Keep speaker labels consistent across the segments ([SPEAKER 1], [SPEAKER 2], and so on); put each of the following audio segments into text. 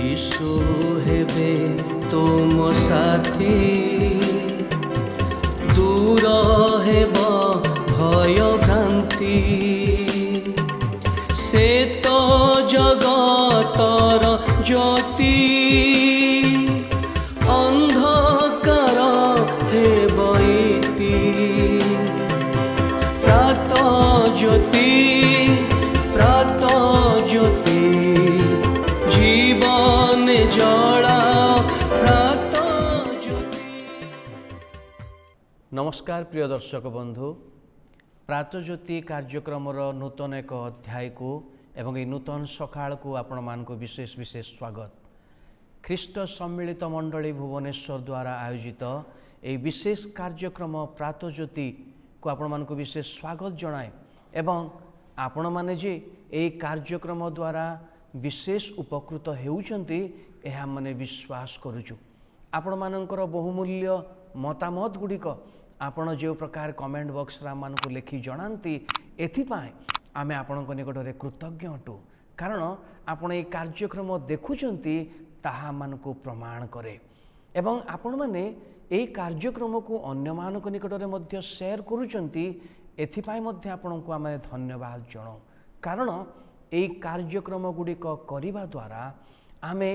[SPEAKER 1] यीशु हेबे तुम साथी दूर हेब भय भ्रांति से तो जगतर ज्योति अंधकार हेब इति प्रात ज्योति जीवन जला प्रात ज्योति।
[SPEAKER 2] नमस्कार प्रिय दर्शक बंधु, प्रातज्योति कार्यक्रम नूतन एक अध्याय को एवं ये नूतन सकाळ को आपण मानक विशेष विशेष स्वागत। ख्रीष्ट सम्मिलित मंडली भुवनेश्वर द्वारा आयोजित ये विशेष कार्यक्रम प्रातज्योति को आपण मानक विशेष स्वागत जनाए एवं आपण माने जे ये कार्यक्रम द्वारा विशेष उपकृत हेउचंती एहा माने विश्वास करूछु। आपण मानकर बहुमूल्य मतामत गुड़िक आपण जो प्रकार कमेंट बॉक्स रे मानक लिखि जणांती एथिपाई आमे आपणक निकटरे कृतज्ञ हटू, कारण आपण ये कार्यक्रम देखुचंती ताहा मानक प्रमाण करे एवं आपण माने ये कार्यक्रम को अन्य मानक निकटरे मध्य शेयर करूचंती एथिपाई मध्य आपणको आमे धन्यवाद जणाऊ, कारण ये कार्यक्रम गुड़िक करिबा द्वारा आमे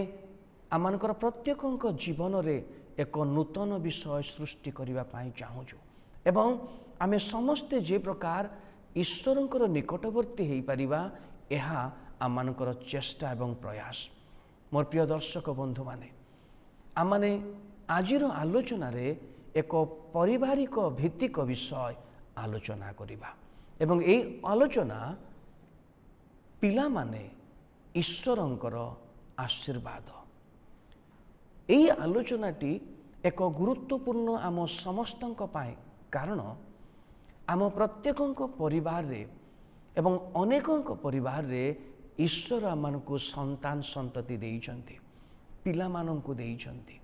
[SPEAKER 2] आमानकर प्रत्येकଙ୍କ जीवन रे एक नूतन विषय सृष्टि करिबा पाई चाहूछु एवं आमे समस्ते जे प्रकार ईश्वरंकर निकटवर्ती हेई परिबा एहा आमानकर चेष्टा एवं प्रयास। मोर प्रिय दर्शक बंधु माने आमाने आजिर आलोचना रे एक पारिवारिक भित्तिक विषय आलोचना करिबा एवं ए आलोचना पिला माने ईश्वरंकर आशीर्वाद। यही आलोचनाटी एक गुरुत्वपूर्ण आम समस्तंक पाए, कारण आम प्रत्येकंक परिवार रे एवं अनेकंक परिवार रे ईश्वर आमको संतान संतति देइछंती, पिला मानंकु देइछंती।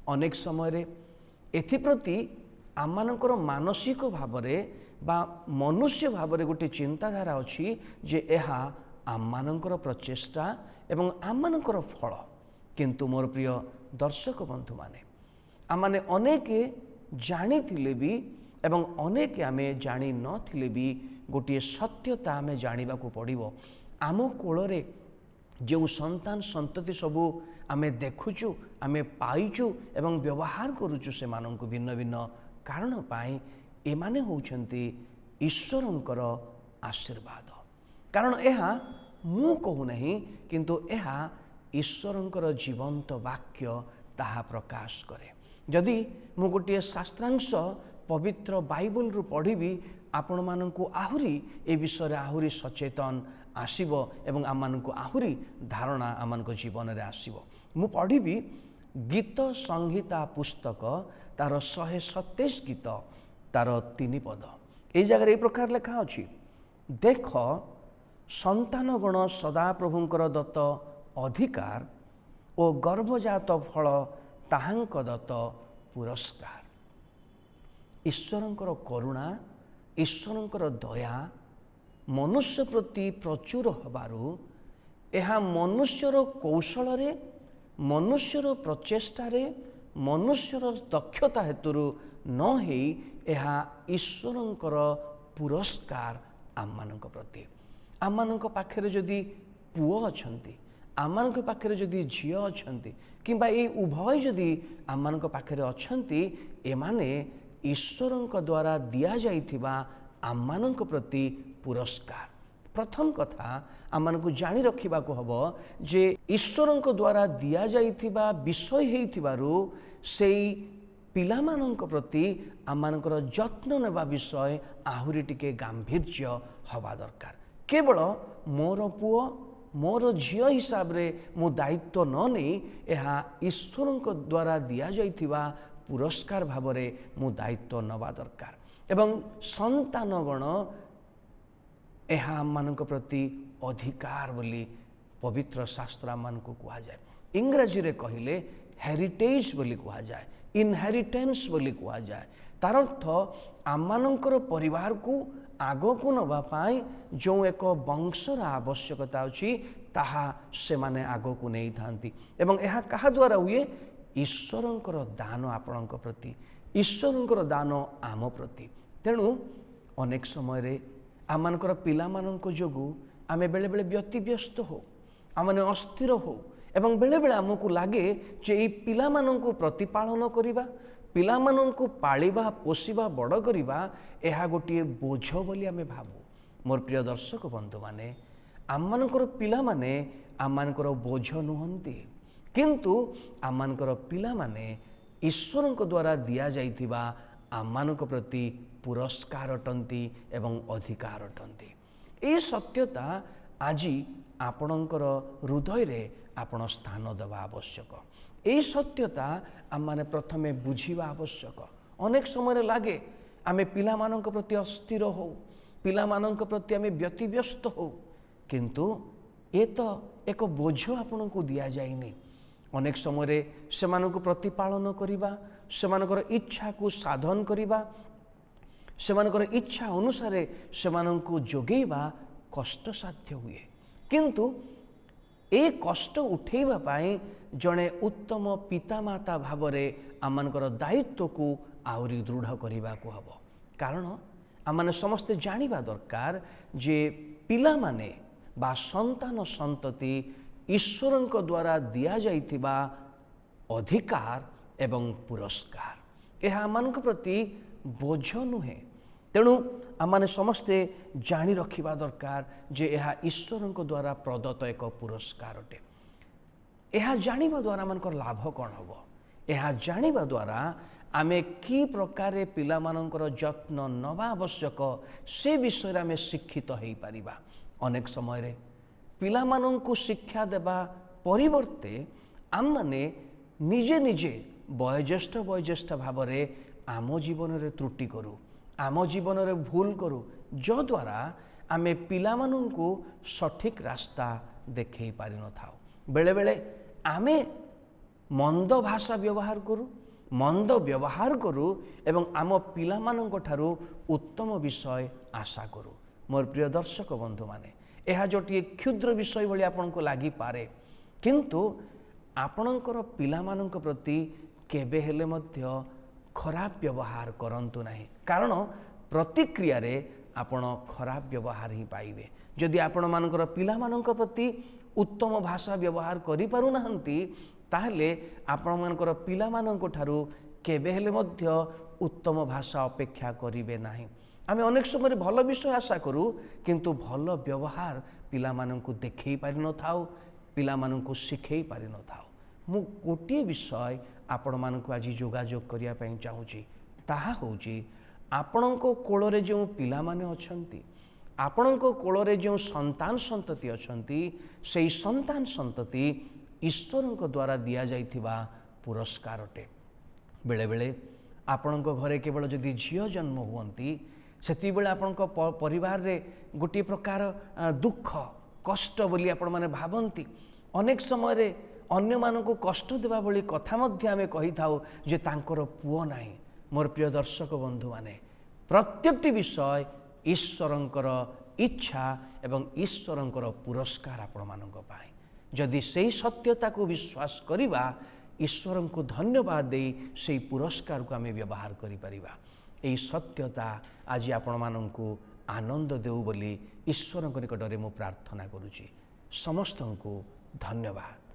[SPEAKER 2] अनेक समय रे एथिप्रति आममानकर मानसिक भावरे बा मनुष्य भावरे गोटे चिंताधारा अछि जे एहा आममानकर प्रचेष्टा एवं आममानकर फल। किंतु मोर प्रिय दर्शक बंधु माने आमाने अनेक जानी थिले भी एवं अनेक आमे जानी न थिले भी गोटे सत्यता आमे जानिबा को पड़िबो। आम कोଳରେ जो संतान संतति सबू आमे देखुचु, आमे पाइचु एवं व्यवहार करूचु से मानंकु भिन्न भिन्न कारण पाई एमाने होउछंती ईश्वरंकर आशीर्वाद। कारण एहा मु कहू नहीं, किंतु एहा ईश्वरंकर जीवंत वाक्य ताहा प्रकाश करे। जदि मु गोटे शास्त्रांश पवित्र बाइबल रु पढ़ी आपण मानंकु आहुरी ए विषय आहुरी सचेतन आसीबो एवं आम मानंकु आहुरी धारणा आम मानक जीवन रे आसीबो। मु पढ़ी गीत संहिता पुस्तक तार 127 गीत तार 3 पद ए जगह ए प्रकार लिखा अछि, देख संतान गण सदा प्रभुंकर दत्त अधिकार ओ गर्भजात फल ताहांक दत्त पुरस्कार। ईश्वरंकर करुणा, ईश्वरंकर दया मनुष्य प्रति प्रचुर हबारु एहा मनुष्यर कौशल रे, मनुष्यर प्रचेष्टा रे, मनुष्यर दक्षता हेतुरु न हेई एहा ईश्वरंकर पुरस्कार आममानक प्रति। आममानक पाखरे जदि पुओ अछंती, आममानक पाखरे जदि झियो अछंती किंबा ए उभय जदि आममानक पाखरे अछंती, एमाने ईश्वरंक द्वारा दिया जाइथिबा आममानक प्रति पुरस्कार। प्रथम कथा आममानकु जानि रखिबा को हबो जे ईश्वरंक द्वारा दिया जाइथिबा विषय हेइथिबारु सेई पिलामानंक प्रति आममानकर जत्न नेबा विषय आहुरी टिके गांभीर्य हवा दरकार। केवल मोर पुओ मोर झियो हिसाब रे मु दायित्व न नहीं, एहा ईश्वरंक द्वारा दिया जाइथिबा पुरस्कार भावरे मु दायित्व नवा दरकार। एवं संतानगण एहा आममानक प्रति अधिकार बोली पवित्र शास्त्र आममानकु कुहा जाय। इंग्रजी रे कहिले हेरिटेज बोली कुहा जाय, इनहेरिटेंस बोली कुहा जाय। तार अर्थ आममानकर परिवार को आग को नवा पाई जो एक वंशर आवश्यकता अच्छी ତାହା ସେମାନେ ଆଗକୁ ନେଇଥାନ୍ତି। ଏବଂ ଏହା କାହା ଦ୍ୱାରା ହୁଏ? ଈଶ୍ୱରଙ୍କର ଦାନ ଆପଣଙ୍କ ପ୍ରତି, ଈଶ୍ୱରଙ୍କର ଦାନ ଆମ ପ୍ରତି। ତେଣୁ ଅନେକ ସମୟରେ ଆମମାନଙ୍କର ପିଲାମାନଙ୍କ ଯୋଗୁଁ ଆମେ ବେଳେବେଳେ ବ୍ୟତିବ୍ୟସ୍ତ ହଉ, ଆମମାନେ ଅସ୍ଥିର ହଉ ଏବଂ ବେଳେବେଳେ ଆମକୁ ଲାଗେ ଯେ ଏଇ ପିଲାମାନଙ୍କୁ ପ୍ରତିପାଳନ କରିବା, ପିଲାମାନଙ୍କୁ ପାଳିବା, ପୋଷିବା, ବଡ଼ କରିବା ଏହା ଗୋଟିଏ ବୋଝ ବୋଲି ଆମେ ଭାବୁ। ମୋର ପ୍ରିୟ ଦର୍ଶକ ବନ୍ଧୁମାନେ, ଆମମାନଙ୍କର ପିଲାମାନେ ଆମମାନଙ୍କର ବୋଝ ନୁହନ୍ତି, କିନ୍ତୁ ଆମମାନଙ୍କର ପିଲାମାନେ ଈଶ୍ୱରଙ୍କ ଦ୍ୱାରା ଦିଆଯାଇଥିବା ଆମମାନଙ୍କ ପ୍ରତି ପୁରସ୍କାର ଅଟନ୍ତି ଏବଂ ଅଧିକାର ଅଟନ୍ତି। ଏହି ସତ୍ୟତା ଆଜି ଆପଣଙ୍କର ହୃଦୟରେ ଆପଣ ସ୍ଥାନ ଦେବା ଆବଶ୍ୟକ। ଏହି ସତ୍ୟତା ଆମମାନେ ପ୍ରଥମେ ବୁଝିବା ଆବଶ୍ୟକ। ଅନେକ ସମୟରେ ଲାଗେ ଆମେ ପିଲାମାନଙ୍କ ପ୍ରତି ଅସ୍ଥିର ହଉ, ପିଲାମାନଙ୍କ ପ୍ରତି ଆମେ ବ୍ୟତିବ୍ୟସ୍ତ ହଉ, କିନ୍ତୁ ଏ ତ ଏକ ବୋଝ ଆପଣଙ୍କୁ ଦିଆଯାଇନି। ଅନେକ ସମୟରେ ସେମାନଙ୍କୁ ପ୍ରତିପାଳନ କରିବା, ସେମାନଙ୍କର ଇଚ୍ଛାକୁ ସାଧନ କରିବା, ସେମାନଙ୍କର ଇଚ୍ଛା ଅନୁସାରେ ସେମାନଙ୍କୁ ଯୋଗେଇବା କଷ୍ଟସାଧ୍ୟ ହୁଏ। କିନ୍ତୁ ଏ କଷ୍ଟ ଉଠେଇବା ପାଇଁ ଜଣେ ଉତ୍ତମ ପିତାମାତା ଭାବରେ ଆମମାନଙ୍କର ଦାୟିତ୍ୱକୁ ଆହୁରି ଦୃଢ଼ କରିବାକୁ ହେବ। କାରଣ ଆମମାନେ ସମସ୍ତେ ଜାଣିବା ଦରକାର ଯେ ପିଲାମାନେ ବା ସନ୍ତାନ ସନ୍ତତି ଈଶ୍ୱରଙ୍କ ଦ୍ୱାରା ଦିଆଯାଇଥିବା ଅଧିକାର ଏବଂ ପୁରସ୍କାର। ଏହା ଆମମାନଙ୍କ ପ୍ରତି ବୋଝ ନୁହେଁ। ତେଣୁ ଆମମାନେ ସମସ୍ତେ ଜାଣି ରଖିବା ଦରକାର ଯେ ଏହା ଈଶ୍ୱରଙ୍କ ଦ୍ୱାରା ପ୍ରଦତ୍ତ ଏକ ପୁରସ୍କାର ଅଟେ। ଏହା ଜାଣିବା ଦ୍ୱାରା ଆମମାନଙ୍କର ଲାଭ କ'ଣ ହେବ? ଏହା ଜାଣିବା ଦ୍ୱାରା ଆମେ କି ପ୍ରକାରେ ପିଲାମାନଙ୍କର ଯତ୍ନ ନେବା ଆବଶ୍ୟକ ସେ ବିଷୟରେ ଆମେ ଶିକ୍ଷିତ ହୋଇପାରିବା। ଅନେକ ସମୟରେ ପିଲାମାନଙ୍କୁ ଶିକ୍ଷା ଦେବା ପରିବର୍ତ୍ତେ ଆମମାନେ ନିଜେ ନିଜେ ବୟୋଜ୍ୟେଷ୍ଠ ଭାବରେ ଆମ ଜୀବନରେ ତ୍ରୁଟି କରୁ, ଆମ ଜୀବନରେ ଭୁଲ କରୁ, ଯଦ୍ୱାରା ଆମେ ପିଲାମାନଙ୍କୁ ସଠିକ୍ ରାସ୍ତା ଦେଖାଇ ପାରିନଥାଉ। ବେଳେବେଳେ ଆମେ ମନ୍ଦ ଭାଷା ବ୍ୟବହାର କରୁ ଏବଂ ଆମ ପିଲାମାନଙ୍କ ଠାରୁ ଉତ୍ତମ ବିଷୟ ଆଶା କରୁ। ମୋର ପ୍ରିୟ ଦର୍ଶକ ବନ୍ଧୁମାନେ, ଏହା ଗୋଟିଏ କ୍ଷୁଦ୍ର ବିଷୟ ଭଳି ଆପଣଙ୍କୁ ଲାଗିପାରେ, କିନ୍ତୁ ଆପଣଙ୍କର ପିଲାମାନଙ୍କ ପ୍ରତି କେବେ ହେଲେ ମଧ୍ୟ ଖରାପ ବ୍ୟବହାର କରନ୍ତୁ ନାହିଁ। କାରଣ ପ୍ରତିକ୍ରିୟାରେ ଆପଣ ଖରାପ ବ୍ୟବହାର ହିଁ ପାଇବେ। ଯଦି ଆପଣମାନଙ୍କର ପିଲାମାନଙ୍କ ପ୍ରତି ଉତ୍ତମ ଭାଷା ବ୍ୟବହାର କରିପାରୁନାହାନ୍ତି, ତାହେଲେ ଆପଣମାନଙ୍କର ପିଲାମାନଙ୍କ ଠାରୁ କେବେ ହେଲେ ମଧ୍ୟ ଉତ୍ତମ ଭାଷା ଅପେକ୍ଷା କରିବେ ନାହିଁ। ଆମେ ଅନେକ ସମୟରେ ଭଲ ବିଷୟ ଆଶା କରୁ, କିନ୍ତୁ ଭଲ ବ୍ୟବହାର ପିଲାମାନଙ୍କୁ ଦେଖାଇ ପାରିନଥାଉ, ପିଲାମାନଙ୍କୁ ଶିଖାଇ ପାରିନଥାଉ। ମୁଁ ଗୋଟିଏ ବିଷୟ ଆପଣମାନଙ୍କୁ ଆଜି ଯୋଗାଯୋଗ କରିବା ପାଇଁ ଚାହୁଁଛି, ତାହା ହେଉଛି ଆପଣଙ୍କ କୋଳରେ ଯେଉଁ ପିଲାମାନେ ଅଛନ୍ତି, ଆପଣଙ୍କ କୋଳରେ ଯେଉଁ ସନ୍ତାନ ସନ୍ତତି ଅଛନ୍ତି, ସେହି ସନ୍ତାନ ସନ୍ତତି ଈଶ୍ୱରଙ୍କ ଦ୍ୱାରା ଦିଆଯାଇଥିବା ପୁରସ୍କାର ଅଟେ। ବେଳେବେଳେ ଆପଣଙ୍କ ଘରେ କେବଳ ଯଦି ଝିଅ ଜନ୍ମ ହୁଅନ୍ତି, ସେତିକିବେଳେ ଆପଣଙ୍କ ପରିବାରରେ ଗୋଟିଏ ପ୍ରକାର ଦୁଃଖ କଷ୍ଟ ବୋଲି ଆପଣମାନେ ଭାବନ୍ତି। ଅନେକ ସମୟରେ ଅନ୍ୟମାନଙ୍କୁ କଷ୍ଟ ଦେବା ଭଳି କଥା ମଧ୍ୟ ଆମେ କହିଥାଉ ଯେ ତାଙ୍କର ପୁଅ ନାହିଁ। ମୋର ପ୍ରିୟ ଦର୍ଶକ ବନ୍ଧୁମାନେ, ପ୍ରତ୍ୟେକଟି ବିଷୟ ଈଶ୍ୱରଙ୍କର ଇଚ୍ଛା ଏବଂ ଈଶ୍ୱରଙ୍କର ପୁରସ୍କାର ଆପଣମାନଙ୍କ ପାଇଁ। ଯଦି ସେହି ସତ୍ୟତାକୁ ବିଶ୍ୱାସ କରିବା, ଈଶ୍ୱରଙ୍କୁ ଧନ୍ୟବାଦ ଦେଇ ସେହି ପୁରସ୍କାରକୁ ଆମେ ବ୍ୟବହାର କରିପାରିବା। ଏହି ସତ୍ୟତା ଆଜି ଆପଣମାନଙ୍କୁ ଆନନ୍ଦ ଦେଉ ବୋଲି ଈଶ୍ୱରଙ୍କ ନିକଟରେ ମୁଁ ପ୍ରାର୍ଥନା କରୁଛି। ସମସ୍ତଙ୍କୁ ଧନ୍ୟବାଦ।